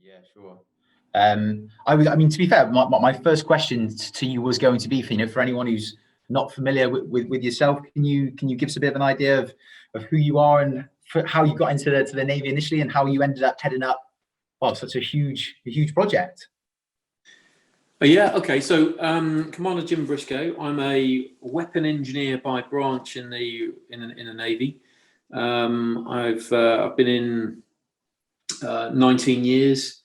Yeah, sure. I mean, to be fair, my first question to you was going to be, for anyone who's not familiar with yourself, can you give us a bit of an idea of who you are and how you got into the Navy initially and how you ended up heading up, well, such a huge project? Yeah, okay. So, Commander Jim Briscoe. I'm a weapon engineer by branch in the Navy. I've been in 19 years.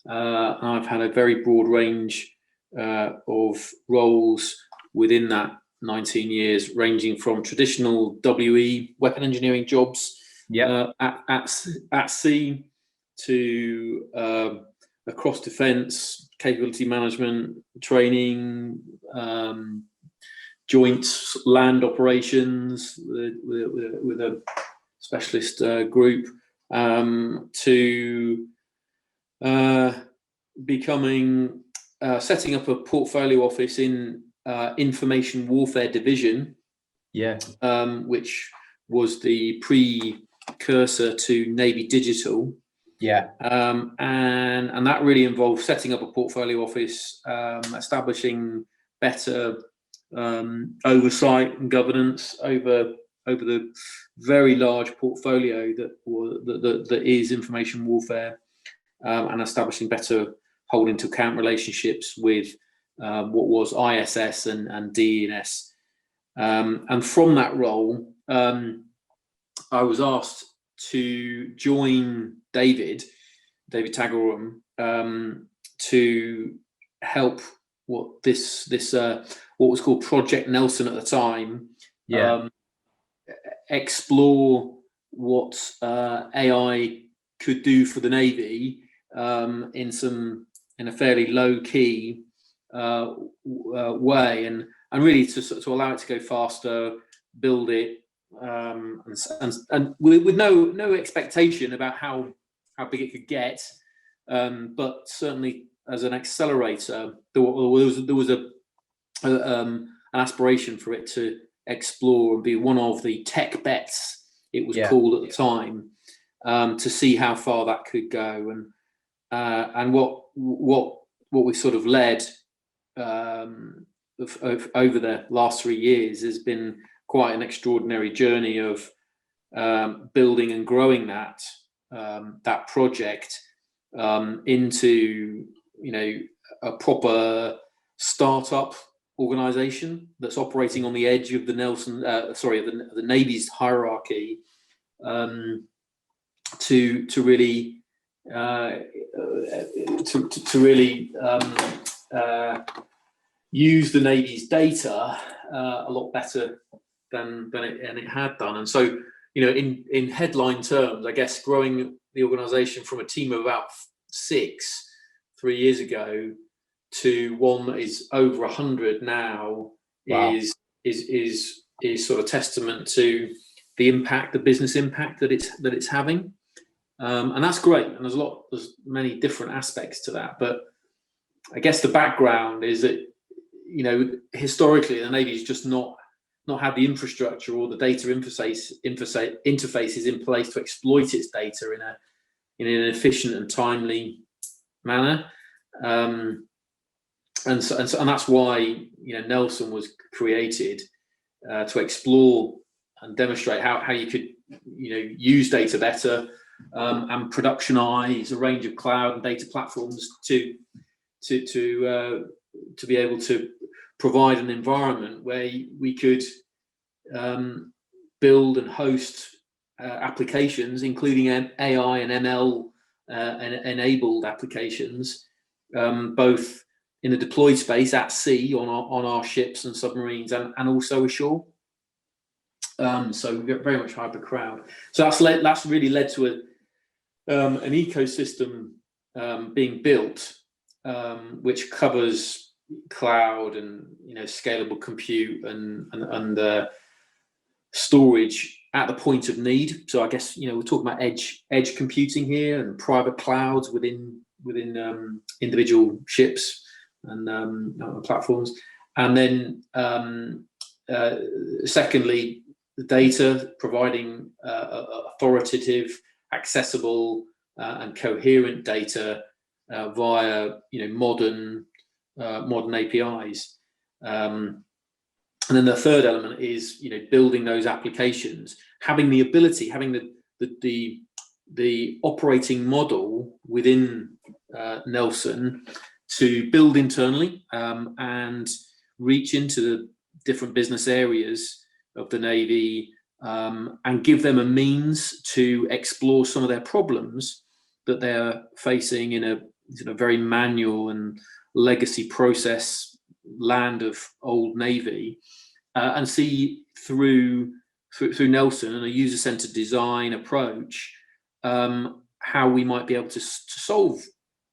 I've had a very broad range of roles within that 19 years, ranging from traditional WE weapon engineering jobs at sea to across defence, capability management, training, joint land operations with a specialist group, to becoming setting up a portfolio office in information warfare division, which was the precursor to Navy Digital. And that really involved setting up a portfolio office, establishing better oversight and governance over the very large portfolio that is information warfare, and establishing better holding to account relationships with what was ISS and DENS. And from that role, I was asked to join David Tagorum, to help what was called Project Nelson at the time, explore what AI could do for the Navy in a fairly low key way, and really to allow it to go faster, build it, and with no expectation about how big it could get, but certainly as an accelerator, there was an aspiration for it to explore and be one of the tech bets, it was called at the time, to see how far that could go, and what we sort of led over the last 3 years has been quite an extraordinary journey of building and growing that project into a proper startup organization that's operating on the edge of the Navy's hierarchy, to really use the Navy's data a lot better than it had done. And so, in headline terms, I guess growing the organization from a team of about 6 3 years ago to one that is over 100 now, is sort of testament to the business impact that it's having, and that's great. And there's many different aspects to that, but I guess the background is that historically the Navy's just not had the infrastructure or the data interfaces in place to exploit its data in an efficient and timely manner, and that's why Nelson was created, to explore and demonstrate how you could use data better, and productionize a range of cloud and data platforms to be able to provide an environment where we could build and host applications, including AI and ML enabled applications, both in the deployed space at sea on our ships and submarines, and also ashore. So very much hybrid cloud. So that's really led to an ecosystem being built, which covers cloud and scalable compute and storage at the point of need. So I guess we're talking about edge computing here, and private clouds within individual ships and platforms. And then secondly, the data, providing authoritative, accessible, and coherent data via modern APIs. And then the third element is building those applications, having the ability, having the operating model within Nelson to build internally and reach into the different business areas of the Navy and give them a means to explore some of their problems that they're facing in a very manual and legacy process land of old Navy, and see through Nelson and a user-centered design approach how we might be able to solve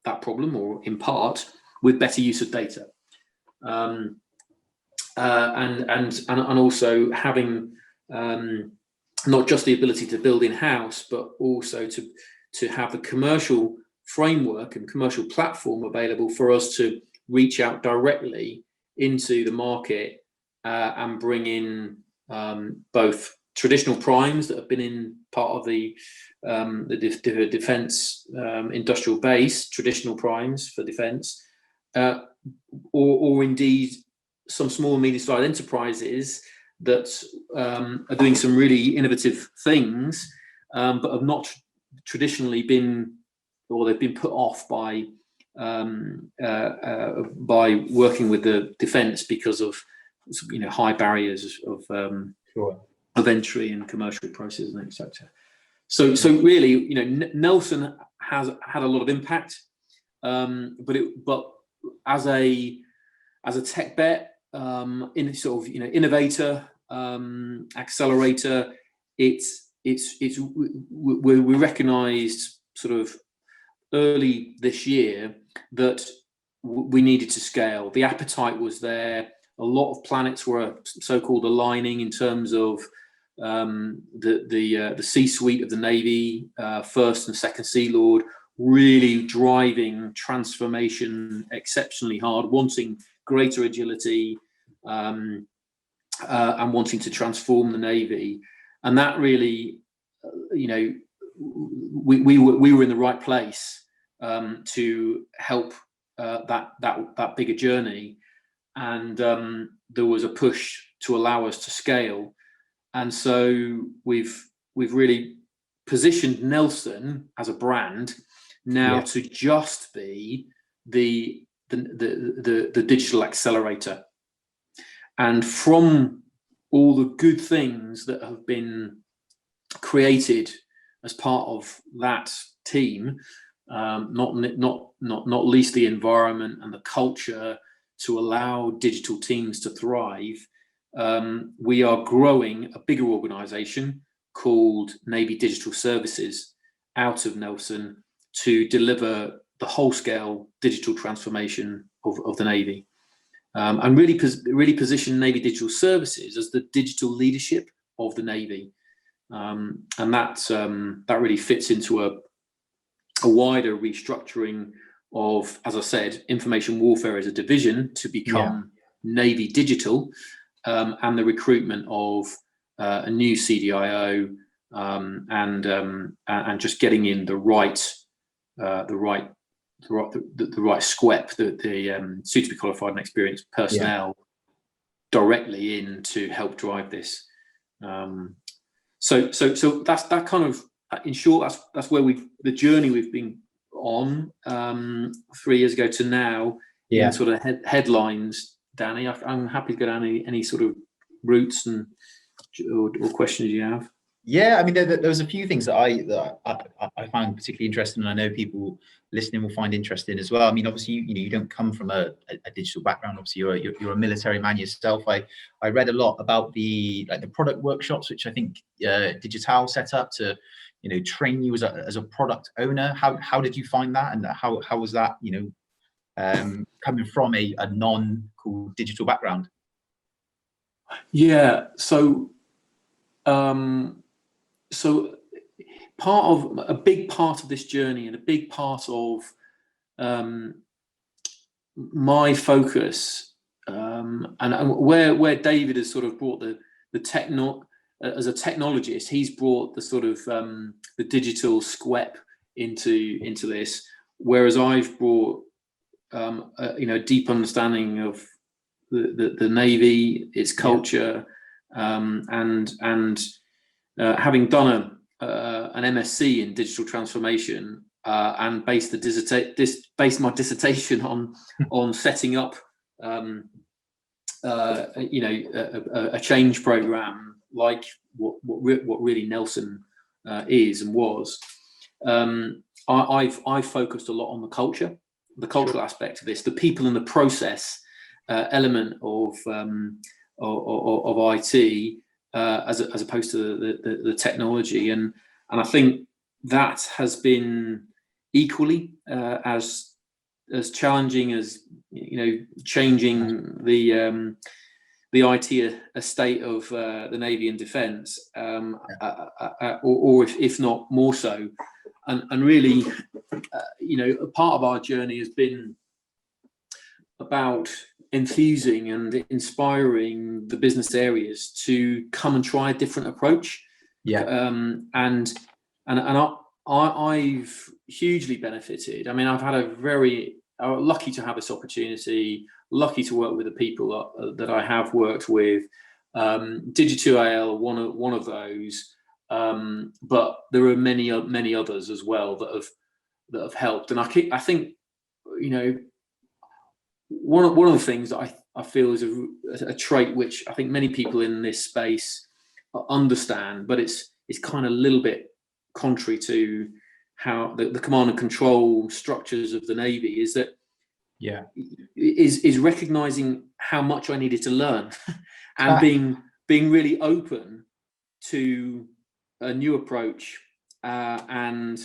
that problem, or in part with better use of data, and also having not just the ability to build in-house, but also to have a commercial framework and commercial platform available for us to reach out directly into the market and bring in both traditional primes that have been in part of the defence industrial base, traditional primes for defence, or indeed some small and medium-sized enterprises that are doing some really innovative things, but have not traditionally been, or they've been put off by working with the defence because of high barriers of entry and commercial processes and etc. So really, Nelson has had a lot of impact, but as a tech bet, in sort of innovator, accelerator, we recognised sort of early this year that we needed to scale. The appetite was there. A lot of planets were so-called aligning in terms of the C-suite of the Navy, First and Second Sea Lord, really driving transformation exceptionally hard, wanting greater agility, and wanting to transform the Navy. And that really, we were in the right place to help that bigger journey, and there was a push to allow us to scale. And so we've really positioned Nelson as a brand now to just be the digital accelerator. And from all the good things that have been created as part of that team, not least the environment and the culture to allow digital teams to thrive, we are growing a bigger organization called Navy Digital Services out of Nelson to deliver the whole-scale digital transformation of the Navy, and really position Navy Digital Services as the digital leadership of the Navy, and that really fits into a wider restructuring of, as I said, information warfare as a division to become Navy Digital, and the recruitment of a new CDIO, and just getting in the right SQEP, the suitably qualified and experienced personnel directly in to help drive this. So that's that kind of, in short, that's where the journey we've been on 3 years ago to now, in sort of headlines. Danny, I'm happy to go down any sort of routes or questions you have. Yeah, I mean, there was a few things that I found particularly interesting, and I know people listening will find interesting as well. I mean, obviously, you don't come from a digital background. Obviously, you're a military man yourself. I read a lot about the product workshops, which I think Digital set up to train you as a product owner. How did you find that, and how was that coming from a non-cool digital background? Yeah, so a big part of this journey, and a big part of my focus, and where David has sort of brought the as a technologist, he's brought the sort of the digital SQEP into this. whereas I've brought a deep understanding of the Navy, its culture, and having done an MSc in digital transformation and based my dissertation on setting up a change program like what really Nelson is and was. I've focused a lot on the cultural aspect of this, the people and the process element of IT as opposed to the technology, and I think that has been equally as challenging as changing the IT estate of the Navy and Defence, or if not more so. And really, a part of our journey has been about enthusing and inspiring the business areas to come and try a different approach. And I've hugely benefited. I mean, I've had lucky to have this opportunity, lucky to work with the people that I have worked with. Digital one of those. But there are many others as well that have helped, and I think one of the things that I feel is a trait which I think many people in this space understand, but it's kind of a little bit contrary to how the command and control structures of the Navy is that is recognizing how much I needed to learn and being really open to a new approach and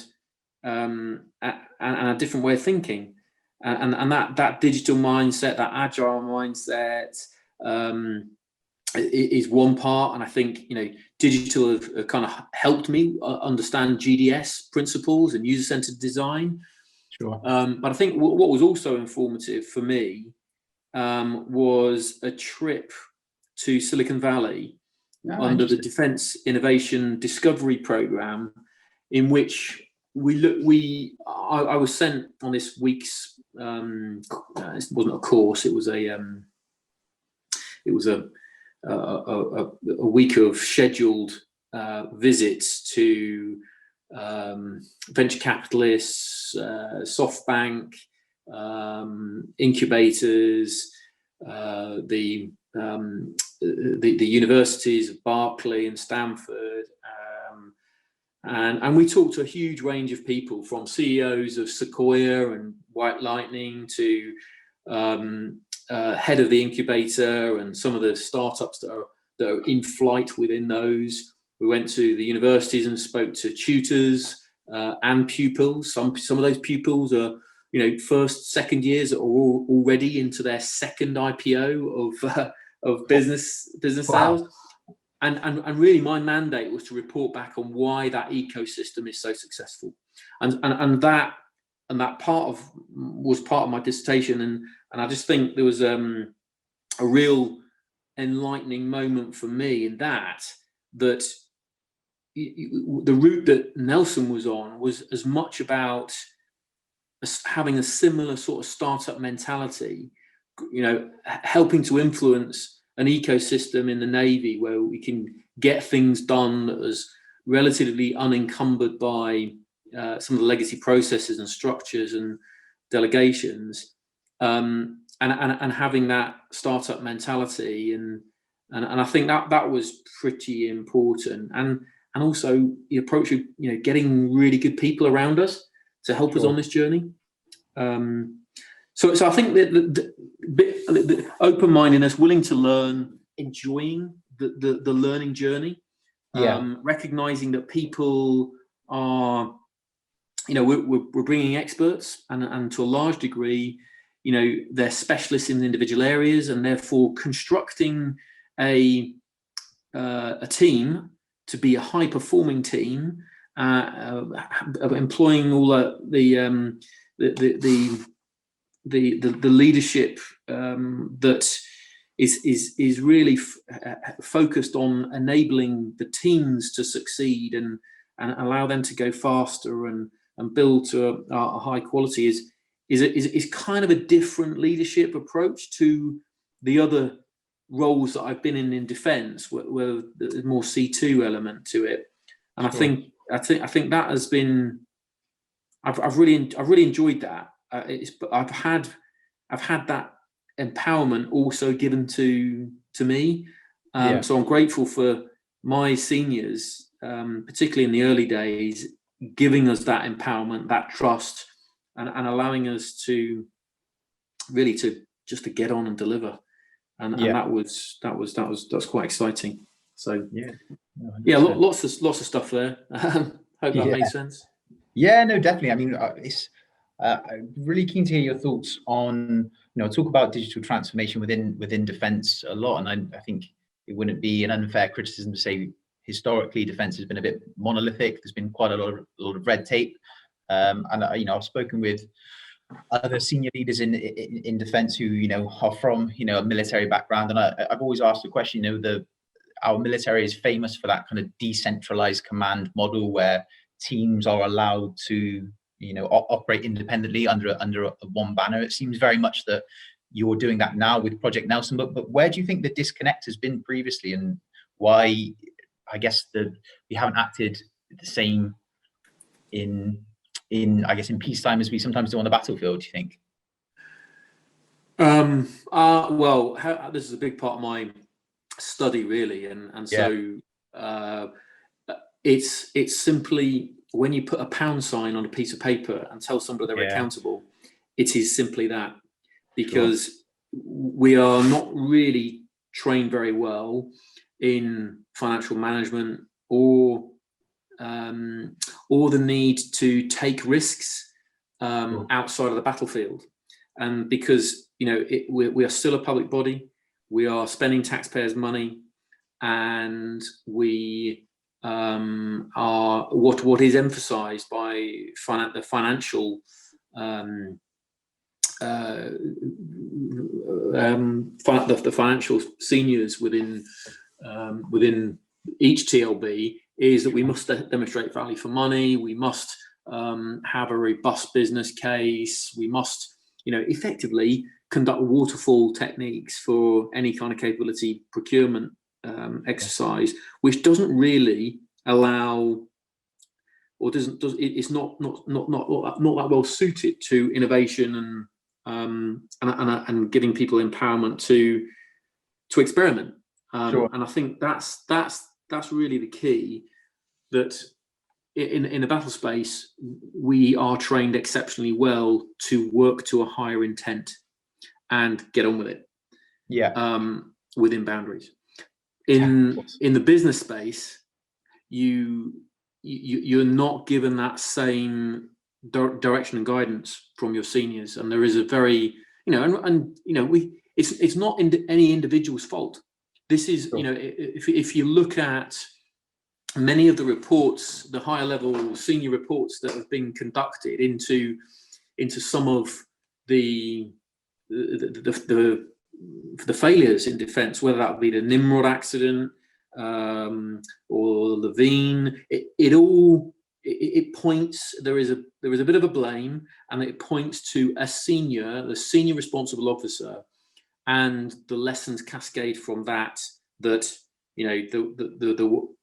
a different way of thinking, and that digital mindset, that agile mindset, is one part. And I think digital have kind of helped me understand GDS principles and user-centered design. Sure. But I think what was also informative for me was a trip to Silicon Valley under the Defence Innovation Discovery Program, in which I was sent on this week's. It wasn't a course; it was a week of scheduled visits to venture capitalists, SoftBank, incubators, the universities of Berkeley and Stanford, and we talked to a huge range of people, from CEOs of Sequoia and White Lightning to head of the incubator and some of the startups that are in flight within those. We went to the universities and spoke to tutors and pupils. Some of those pupils are first, second years, are already into their second IPO of business sales. And really my mandate was to report back on why that ecosystem is so successful. And that was part of my dissertation. And I just think there was a real enlightening moment for me in that the route that Nelson was on was as much about having a similar sort of startup mentality, helping to influence an ecosystem in the Navy where we can get things done that was relatively unencumbered by some of the legacy processes and structures and delegations, and having that startup mentality, and I think that was pretty important, and also the approach of getting really good people around us to help us on this journey. So I think that the open-mindedness, willing to learn, enjoying the learning journey, recognizing that people are, we're bringing experts, and to a large degree, they're specialists in individual areas, and therefore constructing a team to be a high-performing team, employing all the leadership that is really focused on enabling the teams to succeed and allow them to go faster and and build to a high quality is kind of a different leadership approach to the other roles that I've been in defence, where there's more C2 element to it. And Sure. I think that has been, I've really enjoyed that. But I've had that empowerment also given to me. So I'm grateful for my seniors, particularly in the early days, giving us that empowerment, that trust, and allowing us to really to get on and deliver. And that's quite exciting. So lots of stuff there. Hope that made sense. Yeah, no, definitely. I mean, it's I'm really keen to hear your thoughts on, talk about digital transformation within defence a lot, and I think it wouldn't be an unfair criticism to say historically defence has been a bit monolithic. There's been quite a lot of red tape, and I've spoken with other senior leaders in defence who are from a military background, and I've always asked the question. Our military is famous for that kind of decentralized command model where teams are allowed to operate independently under one banner. It seems very much that you're doing that now with Project Nelson, but where do you think the disconnect has been previously, and why I guess we haven't acted the same in peacetime as we sometimes do on the battlefield, do you think? Well, this is a big part of my study, really, and so it's simply when you put a pound sign on a piece of paper and tell somebody they're accountable, it is simply that, because we are not really trained very well in financial management or the need to take risks outside of the battlefield. And because we are still a public body, we are spending taxpayers' money, and we are what is emphasised by the financial the financial seniors within each TLB is that we must demonstrate value for money. We must have a robust business case. We must, effectively conduct waterfall techniques for any kind of capability procurement exercise, which doesn't really allow, or it's not that well suited to innovation and giving people empowerment to experiment. And I think that's really the key, that in the battle space we are trained exceptionally well to work to a higher intent and get on with it within boundaries. In the business space, you're not given that same direction and guidance from your seniors, and there is a very it's not any individual's fault. This is if you look at many of the reports, the higher level senior reports that have been conducted into some of the failures in defence, whether that be the Nimrod accident or Levine, it points, there is a bit of a blame, and it points to the senior responsible officer, and the lessons cascade from that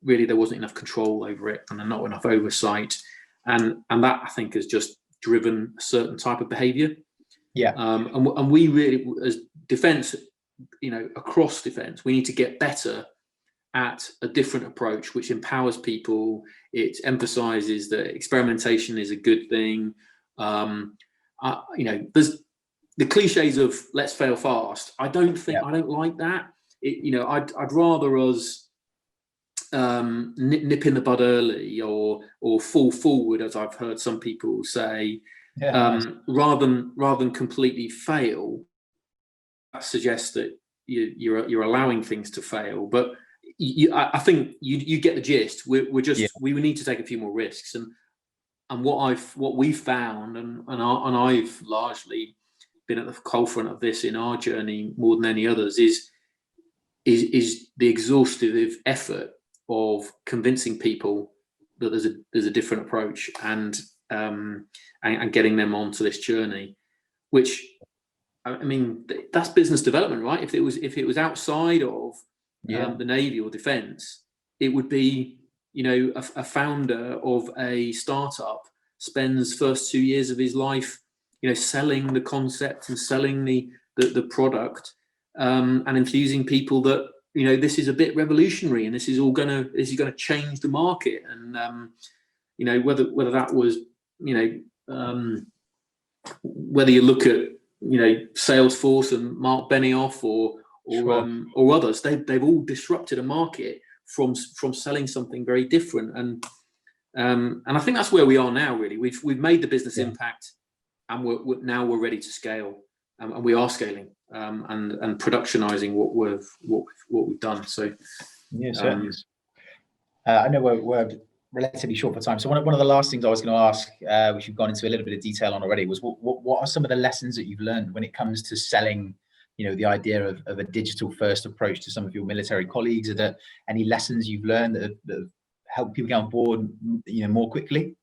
really there wasn't enough control over it, and not enough oversight, and that I think has just driven a certain type of behaviour. And we really, as defence, across defence, we need to get better at a different approach which empowers people. It emphasises that experimentation is a good thing. There's the cliches of let's fail fast. I don't like that. I'd rather us nip in the bud early or fall forward, as I've heard some people say, rather than completely fail. That suggests that you're allowing things to fail, but I think you get the gist. We need to take a few more risks, and what we've found, and I've largely been at the coal front of this in our journey more than any others, is the exhaustive effort of convincing people that there's a different approach, and and getting them onto this journey, which, I mean, that's business development, right? If it was outside of the Navy or defence, it would be, you know, a founder of a startup spends first 2 years of his life, you know, selling the concept and selling the product, and infusing people that, you know, this is a bit revolutionary and this is going to change the market. And you know, whether that was, you know, whether you look at, you know, Salesforce and Mark Benioff or others, they've all disrupted a market from selling something very different. And I think that's where we are now. Really, we've made the business impact, and we're ready to scale, and we are scaling and productionizing what we've done. So certainly. I know we're relatively short for time. So one of the last things I was going to ask, which you've gone into a little bit of detail on already, was what are some of the lessons that you've learned when it comes to selling, you know, the idea of a digital first approach to some of your military colleagues? Are there any lessons you've learned that have helped people get on board, you know, more quickly?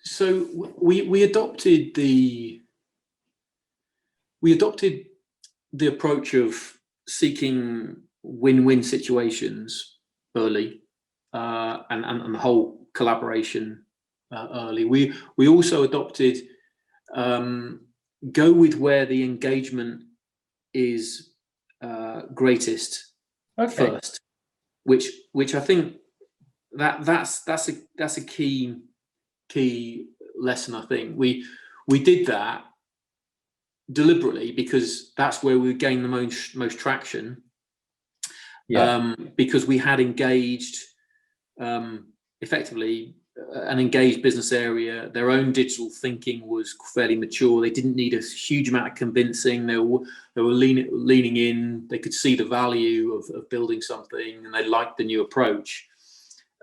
So we adopted the approach of seeking win-win situations early, and the whole collaboration early. We also adopted go with where the engagement is greatest first, which I think that's a key lesson. I think we did that deliberately because that's where we gained the most traction. Because we had engaged effectively an engaged business area. Their own digital thinking was fairly mature. They didn't need a huge amount of convincing. They were leaning in. They could see the value of building something, and they liked the new approach.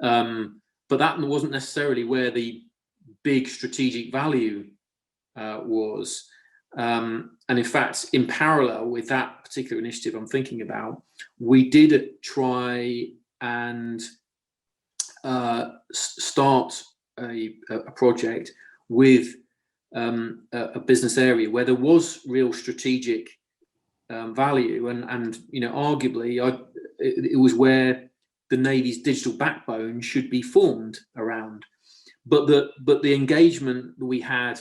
But that wasn't necessarily where the big strategic value was. And in fact, in parallel with that particular initiative I'm thinking about, we did try and start a project with a business area where there was real strategic value, and you know, arguably, it was where the Navy's digital backbone should be formed around. But the engagement that we had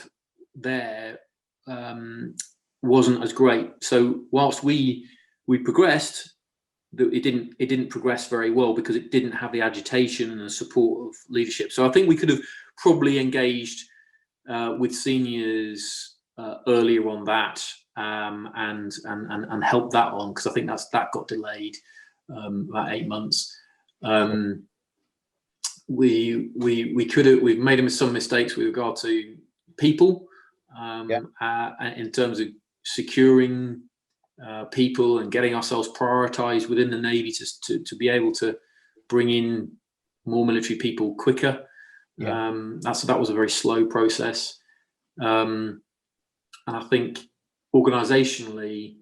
there wasn't as great. So whilst we progressed, it didn't progress very well because it didn't have the agitation and the support of leadership. So I think we could have probably engaged with seniors earlier on that, and helped that on, because I think that got delayed about 8 months. We've made some mistakes with regard to people, in terms of securing people and getting ourselves prioritized within the Navy to be able to bring in more military people quicker. That was a very slow process. And I think organizationally,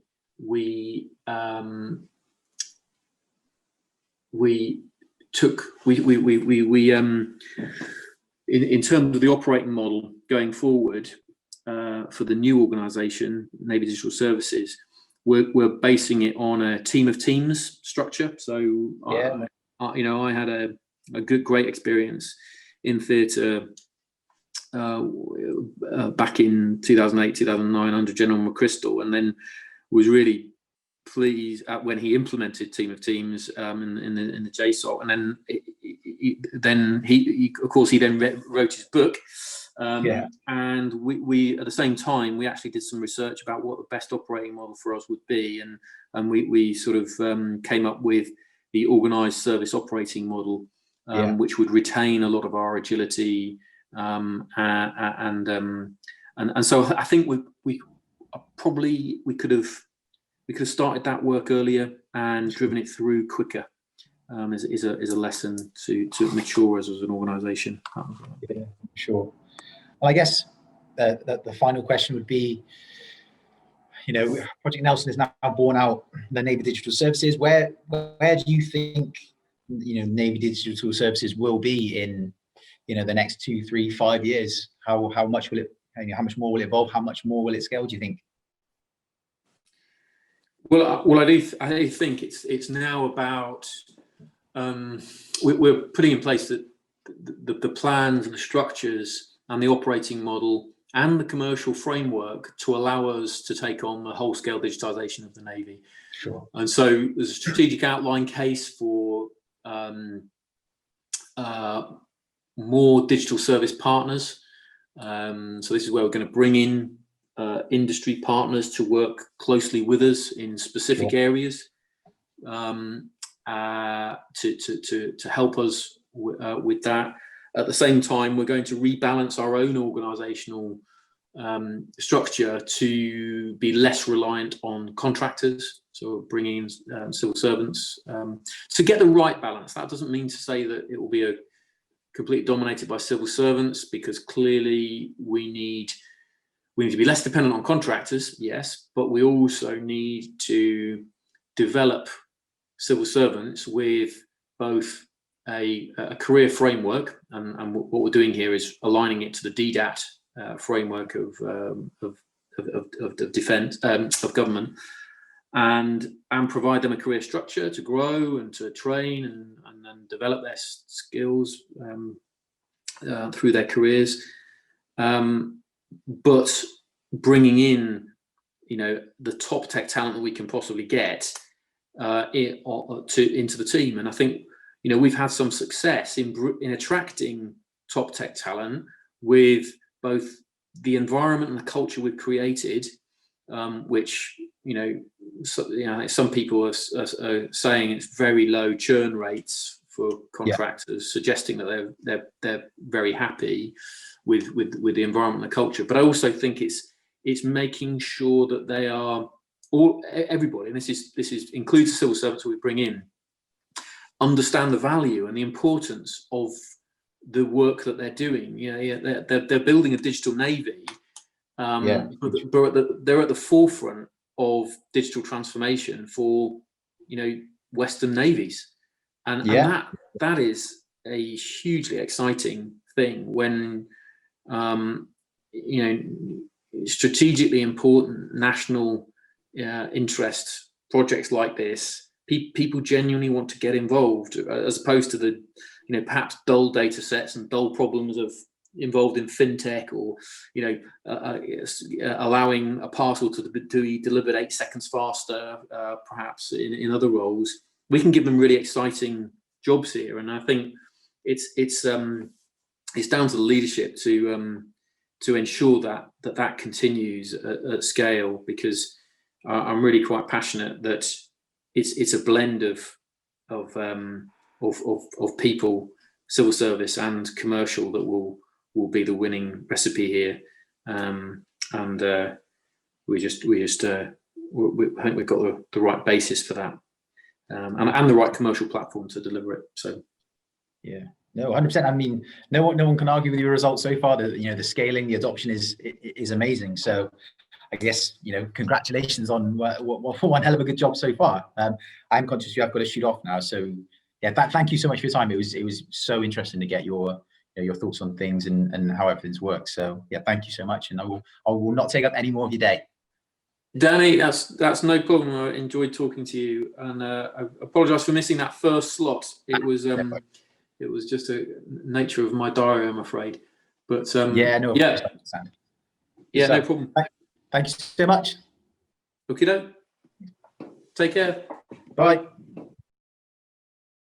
in terms of the operating model going forward, for the new organization, Navy Digital Services, we're basing it on a team of teams structure. So I had a great experience in theatre back in 2008, 2009 under General McChrystal, and then was really pleased when he implemented team of teams in the JSOC, and then he of course wrote his book. And we at the same time we actually did some research about what the best operating model for us would be, and we sort of came up with the organized service operating model, which would retain a lot of our agility, and so I think we could have started that work earlier and driven it through quicker. Is a lesson to mature as an organization. Yeah, sure. Well, I guess the final question would be, Project Nelson is now born out the Navy Digital Services. Where do you think Navy Digital Services will be in the next 2, 3, 5 years? How much will it? How much more will it evolve? How much more will it scale? Do you think? Well, I do think it's now about we're putting in place the plans and the structures and the operating model and the commercial framework to allow us to take on the whole-scale digitization of the Navy. Sure. And so there's a strategic outline case for more digital service partners. So this is where we're going to bring in industry partners to work closely with us in specific areas to help us with that. At the same time, we're going to rebalance our own organizational structure to be less reliant on contractors. So bringing in civil servants to get the right balance. That doesn't mean to say that it will be completely dominated by civil servants, because clearly we need to be less dependent on contractors, yes, but we also need to develop civil servants with both a career framework, and what we're doing here is aligning it to the DDAT framework of defence of government, and provide them a career structure to grow and to train and then develop their skills through their careers, but bringing in the top tech talent that we can possibly get into the team. And I think we've had some success in attracting top tech talent with both the environment and the culture we've created, which some people are saying it's very low churn rates for contractors, suggesting that they're very happy with the environment and the culture. But I also think it's making sure that they are everybody, and this includes the civil servants we bring in, understand the value and the importance of the work that they're doing. They're building a digital navy, but they're at the forefront of digital transformation for Western navies, and that is a hugely exciting thing when strategically important national interest projects like this, people genuinely want to get involved, as opposed to the perhaps dull data sets and dull problems involved in fintech, or allowing a parcel to be delivered 8 seconds faster, perhaps in other roles. We can give them really exciting jobs here, and I think it's down to the leadership to ensure that continues at scale, because I'm really quite passionate that it's a blend of people, civil service and commercial, that will be the winning recipe here. And we I think we've got the right basis for that, and the right commercial platform to deliver it. So yeah. No, 100%. I mean, no one can argue with your results so far. The scaling, the adoption is amazing. So I guess congratulations on one hell of a good job so far. I'm conscious you have got to shoot off now. So yeah, thank you so much for your time. It was so interesting to get your thoughts on things and how everything's worked. So yeah, thank you so much, and I will not take up any more of your day. Danny, that's no problem. I enjoyed talking to you, and I apologise for missing that first slot. It was just a nature of my diary, I'm afraid. But no problem. Thank you so much. Okay, take care. Bye.